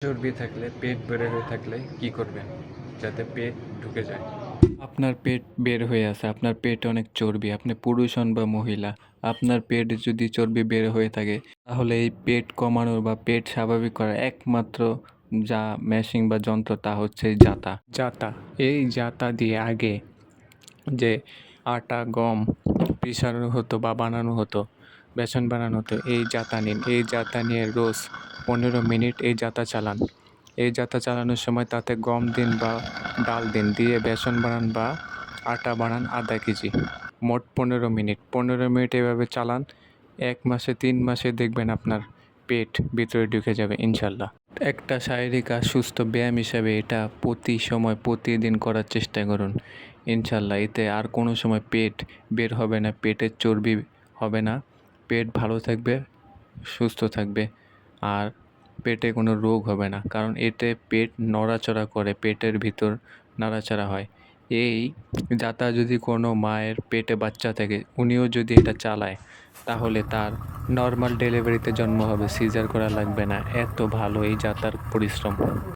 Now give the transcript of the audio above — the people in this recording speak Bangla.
চর্বি থাকলে, পেট বের হয়ে থাকলে কি করবেন যাতে পেট ঢুকে যায়? আপনার পেট বের হয়ে আছে, আপনার পেটে অনেক চর্বি, আপনি পুরুষ হন বা মহিলা, আপনার পেট যদি চর্বি বের হয়ে থাকে তাহলে এই পেট কমানোর বা পেট স্বাভাবিক করার একমাত্র যা মেশিন বা যন্ত্র তা হচ্ছে জাতা। এই জাতা দিয়ে আগে যে আটা গম পিষানো হতো বা বানানো হতো, বেসন বানানো হতো, এই জাতা নিন। এই জাতা নিয়ে রোজ 15 মিনিট এই জাতা চালান। এই জাতা চালানোর সময় তাতে গম দিন বা ডাল দিন, দিয়ে বেসন বানান বা আটা বানান আধা কেজি। মোট 15 মিনিট। 15 মিনিট এভাবে চালান। 1 মাসে 3 মাসে দেখবেন আপনার পেট ভিতরে ঢুকে যাবে ইনশাল্লাহ। একটা শারীরিক আর সুস্থ ব্যায়াম হিসাবে এটা প্রতিদিন করার চেষ্টা করুন। ইনশাল্লাহ এতে আর কোনো সময় পেট বের হবে না, পেটের চর্বি হবে না, পেট ভালো থাকবে, সুস্থ থাকবে, আর পেটে কোনো রোগ হবে না, কারণ এতে পেট নড়াচড়া করে, পেটের ভিতর নাড়াচাড়া হয়। এই যাতা যদি কোনো মায়ের পেটে বাচ্চা থাকে, উনিও যদি এটা চালায় তাহলে তার নর্মাল ডেলিভারিতে জন্ম হবে, সিজার করা লাগবে না। এত ভালো এই যাতার পরিশ্রম।